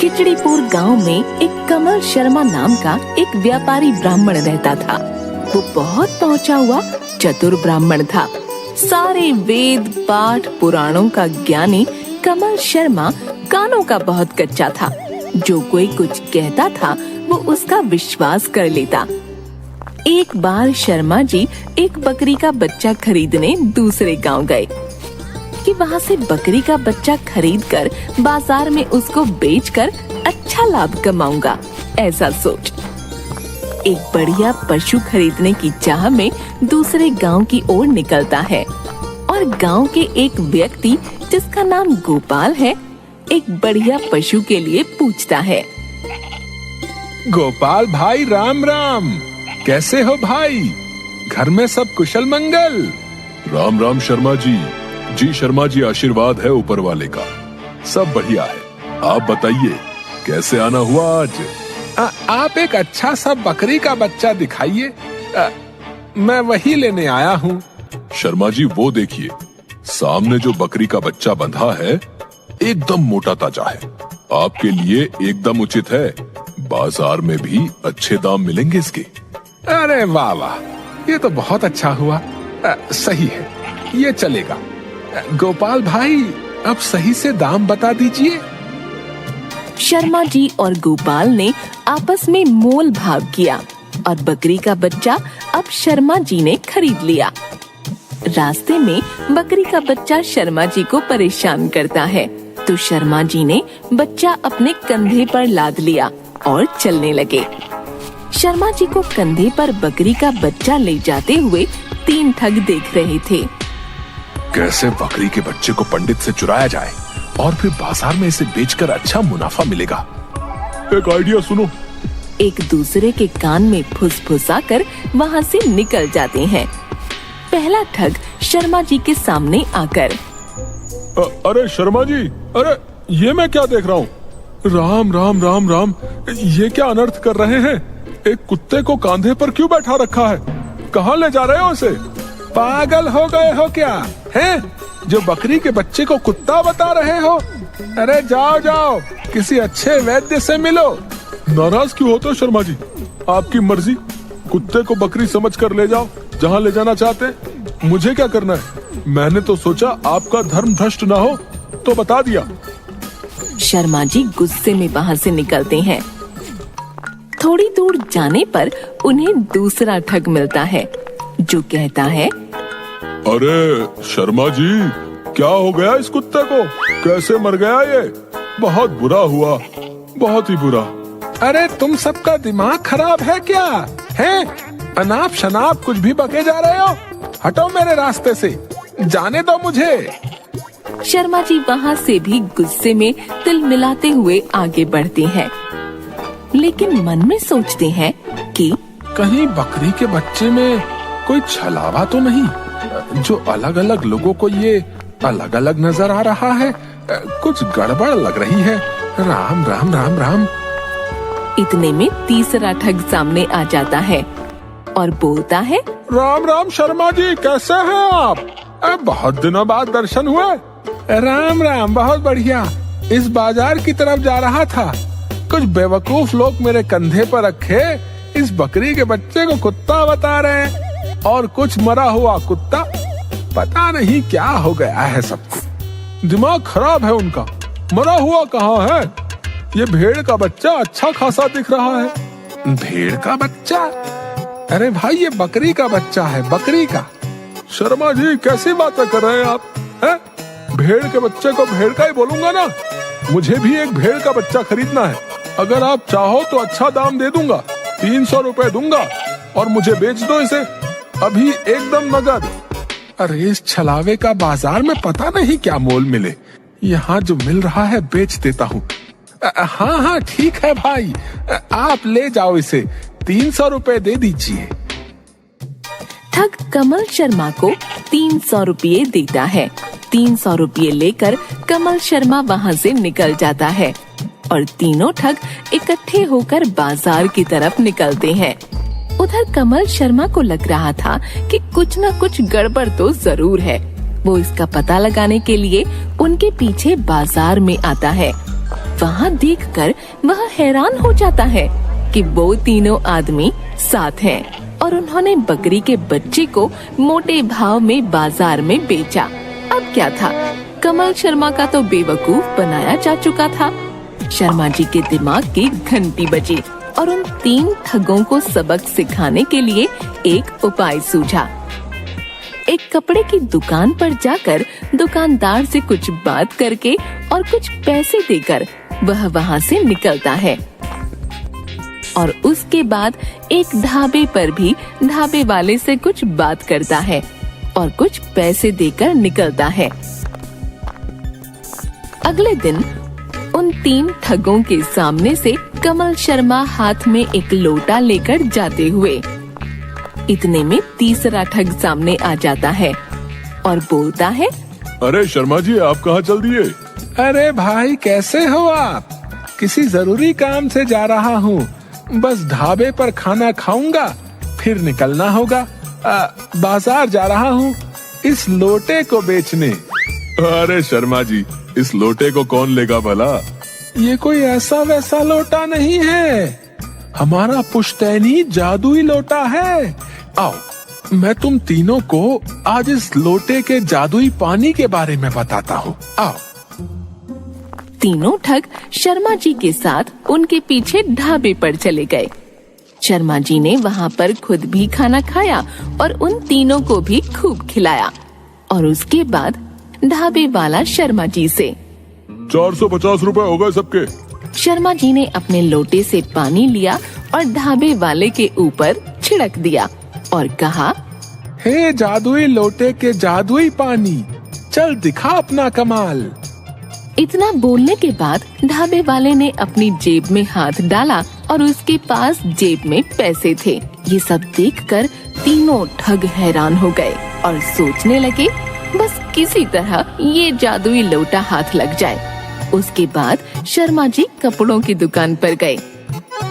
खिचड़ीपुर गांव में एक कमल शर्मा नाम का एक व्यापारी ब्राह्मण रहता था। वो बहुत पहुंचा हुआ चतुर ब्राह्मण था। सारे वेद पाठ पुराणों का ज्ञानी कमल शर्मा कानों का बहुत कच्चा था। जो कोई कुछ कहता था वो उसका विश्वास कर लेता। एक बार शर्मा जी एक बकरी का बच्चा खरीदने दूसरे गांव गए कि वहां से बकरी का बच्चा खरीदकर बाजार में उसको बेचकर अच्छा लाभ कमाऊंगा, ऐसा सोच एक बढ़िया पशु खरीदने की चाह में दूसरे गांव की ओर निकलता है और गांव के एक व्यक्ति जिसका नाम गोपाल है एक बढ़िया पशु के लिए पूछता है। गोपाल भाई राम राम, कैसे हो भाई? घर में सब कुशल मंगल? राम राम शर्मा जी। जी शर्मा जी, आशीर्वाद है ऊपर वाले का, सब बढ़िया है। आप बताइए कैसे आना हुआ आज? आप एक अच्छा सा बकरी का बच्चा दिखाइए, मैं वही लेने आया हूँ। शर्मा जी वो देखिए, सामने जो बकरी का बच्चा बंधा है एकदम मोटा ताजा है, आपके लिए एकदम उचित है। बाजार में भी अच्छे दाम मिलेंगे इसके। अरे वाह वाह, ये तो बहुत अच्छा हुआ। सही है, ये चलेगा। गोपाल भाई अब सही से दाम बता दीजिए। शर्मा जी और गोपाल ने आपस में मोल भाव किया और बकरी का बच्चा अब शर्मा जी ने खरीद लिया। रास्ते में बकरी का बच्चा शर्मा जी को परेशान करता है, तो शर्मा जी ने बच्चा अपने कंधे पर लाद लिया और चलने लगे। शर्मा जी को कंधे पर बकरी का बच्चा ले जाते हुए तीन ठग देख रहे थे। कैसे बकरी के बच्चे को पंडित से चुराया जाए और फिर बाजार में इसे बेचकर अच्छा मुनाफा मिलेगा। एक आइडिया सुनो। एक दूसरे के कान में फुसफुसाकर वहाँ से निकल जाते हैं। पहला ठग शर्मा जी के सामने आकर, अरे शर्मा जी, अरे ये मैं क्या देख रहा हूँ? राम राम राम राम, ये क्या अनर्थ कर रहे हैं? एक कुत्ते को कांधे पर क्यों बैठा रखा है? कहाँ ले जा रहे हो उसे? पागल हो गए हो क्या? हैं? जो बकरी के बच्चे को कुत्ता बता रहे हो? अरे जाओ जाओ, किसी अच्छे वैद्य से मिलो। नाराज क्यों होते हो शर्मा जी? आपकी मर्जी, कुत्ते को बकरी समझ कर ले जाओ जहाँ ले जाना चाहते। मुझे क्या करना है? मैंने तो सोचा आपका धर्म भ्रष्ट ना हो तो बता दिया। शर्मा जी गुस्से में वहाँ से निकलते हैं। थोड़ी दूर जाने पर उन्हें दूसरा ठग मिलता है जो कहता है, अरे शर्मा जी, क्या हो गया इस कुत्ते को? कैसे मर गया ये? बहुत बुरा हुआ, बहुत ही बुरा। अरे तुम सबका दिमाग खराब है क्या? हैं? अनाप शनाप कुछ भी बके जा रहे हो? हटो मेरे रास्ते से, जाने दो मुझे। शर्मा जी वहाँ से भी गुस्से में तिल मिलाते हुए आगे बढ़ते हैं, लेकिन मन में सोचते हैं कि कहीं बकरी के बच्चे में कोई छलावा तो नहीं, जो अलग अलग लोगों को ये अलग अलग नजर आ रहा है। कुछ गड़बड़ लग रही है। राम राम राम राम। इतने में तीसरा ठग सामने आ जाता है और बोलता है, राम राम शर्मा जी, कैसे हैं आप? बहुत दिनों बाद दर्शन हुए। राम राम, बहुत बढ़िया। इस बाजार की तरफ जा रहा था, कुछ बेवकूफ लोग मेरे कंधे पर रखे इस बकरी के बच्चे को कुत्ता बता रहे हैं और कुछ मरा हुआ कुत्ता। पता नहीं क्या हो गया है सबको, दिमाग खराब है उनका। मरा हुआ कहाँ है? ये भेड़ का बच्चा अच्छा खासा दिख रहा है। भेड़ का बच्चा? अरे भाई ये बकरी का बच्चा है, बकरी का। शर्मा जी कैसी बातें कर रहे हैं आप? हैं? भेड़ के बच्चे को भेड़ का ही बोलूंगा ना। मुझे भी एक भेड़ का बच्चा खरीदना है। अगर आप चाहो तो अच्छा दाम दे दूंगा, 300 रुपए दूंगा और मुझे बेच दो इसे अभी, एकदम नगद। अरे इस छलावे का बाजार में पता नहीं क्या मोल मिले। यहाँ जो मिल रहा है बेच देता हूँ। हाँ हाँ ठीक है भाई, आप ले जाओ इसे, 300 रुपए दे दीजिए। ठग कमल शर्मा को 300 रुपये देता है। 300 रुपये लेकर कमल शर्मा वहाँ से निकल जाता है और तीनों ठग इकट्ठे होकर बाजार की तरफ निकलते हैं। उधर कमल शर्मा को लग रहा था कि कुछ न कुछ गड़बड़ तो जरूर है। वो इसका पता लगाने के लिए उनके पीछे बाजार में आता है। वहाँ देखकर वह हैरान हो जाता है कि वो तीनों आदमी साथ हैं और उन्होंने बकरी के बच्चे को मोटे भाव में बाजार में बेचा। अब क्या था, कमल शर्मा का तो बेवकूफ बनाया जा चुका था। शर्मा जी के दिमाग की घंटी बजी और उन 3 ठगों को सबक सिखाने के लिए एक उपाय सूझा। एक कपड़े की दुकान पर जाकर दुकानदार से कुछ बात करके और कुछ पैसे देकर वह वहाँ से निकलता है और उसके बाद एक ढाबे पर भी ढाबे वाले से कुछ बात करता है और कुछ पैसे देकर निकलता है। अगले दिन उन 3 ठगों के सामने से कमल शर्मा हाथ में एक लोटा लेकर जाते हुए इतने में तीसरा ठग सामने आ जाता है और बोलता है, अरे शर्मा जी, आप कहाँ चल दिए? अरे भाई, कैसे हो आप? किसी जरूरी काम से जा रहा हूँ, बस ढाबे पर खाना खाऊंगा फिर निकलना होगा। बाजार जा रहा हूँ इस लोटे को बेचने। अरे शर्मा जी, इस लोटे को कौन लेगा भला? ये कोई ऐसा वैसा लोटा नहीं है, हमारा पुश्तैनी जादुई लोटा है। आओ, मैं तुम तीनों को आज इस लोटे के जादुई पानी के बारे में बताता हूँ। आओ। तीनों ठग शर्मा जी के साथ उनके पीछे ढाबे पर चले गए। शर्मा जी ने वहाँ पर खुद भी खाना खाया और उन तीनों को भी खूब खिलाया और उसके बाद ढाबे वाला शर्मा जी से 450 रुपए हो गए सबके। शर्मा जी ने अपने लोटे से पानी लिया और ढाबे वाले के ऊपर छिड़क दिया और कहा, हे जादुई लोटे के जादुई पानी, चल दिखा अपना कमाल। इतना बोलने के बाद ढाबे वाले ने अपनी जेब में हाथ डाला और उसके पास जेब में पैसे थे। ये सब देखकर तीनों ठग हैरान हो गए और सोचने लगे, बस किसी तरह ये जादुई लोटा हाथ लग जाए। उसके बाद शर्मा जी कपड़ों की दुकान पर गए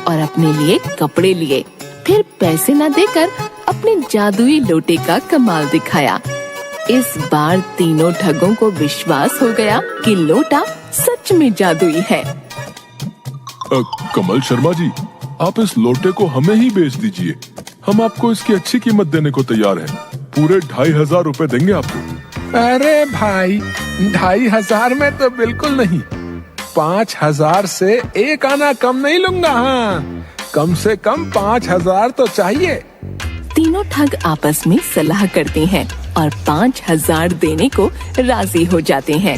और अपने लिए कपड़े लिए, फिर पैसे न देकर अपने जादुई लोटे का कमाल दिखाया। इस बार तीनों ठगों को विश्वास हो गया कि लोटा सच में जादुई है। कमल शर्मा जी, आप इस लोटे को हमें ही बेच दीजिए, हम आपको इसकी अच्छी कीमत देने को तैयार हैं। पूरे 2500 रुपए देंगे आपको। अरे भाई, 2500 में तो बिल्कुल नहीं, 5000 से एक आना कम नहीं लूंगा। हाँ, कम से कम 5000 तो चाहिए। तीनों ठग आपस में सलाह करते हैं और 5000 देने को राजी हो जाते हैं।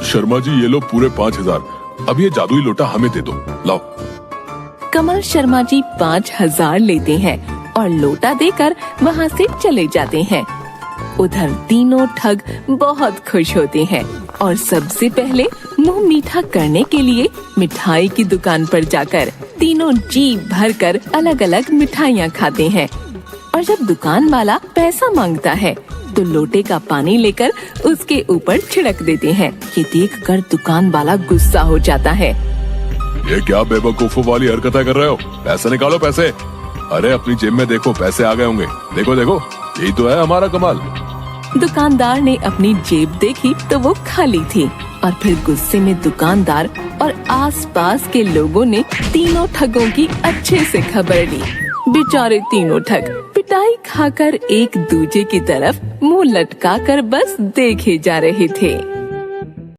शर्मा जी, ये लो पूरे 5000। अब ये जादुई लोटा हमें दे दो, लाओ। कमल शर्मा जी 5000 लेते हैं और लोटा देकर वहाँ से चले जाते हैं। उधर तीनों ठग बहुत खुश होते हैं और सबसे पहले मुंह मीठा करने के लिए मिठाई की दुकान पर जाकर तीनों जी भरकर अलग अलग मिठाइयाँ खाते हैं। और जब दुकान वाला पैसा मांगता है तो लोटे का पानी लेकर उसके ऊपर छिड़क देते हैं। ये देखकर दुकान वाला गुस्सा हो जाता है। ये क्या बेवकूफों वाली हरकतें कर रहे हो? पैसे निकालो, पैसे। अरे अपनी जेब में देखो, पैसे आ गए होंगे। देखो देखो, यही तो है हमारा कमाल। दुकानदार ने अपनी जेब देखी तो वो खाली थी और फिर गुस्से में दुकानदार और आसपास के लोगों ने तीनों ठगों की अच्छे से खबर ली। बेचारे तीनों ठग पिटाई खाकर एक दूजे की तरफ मुंह लटकाकर बस देखे जा रहे थे।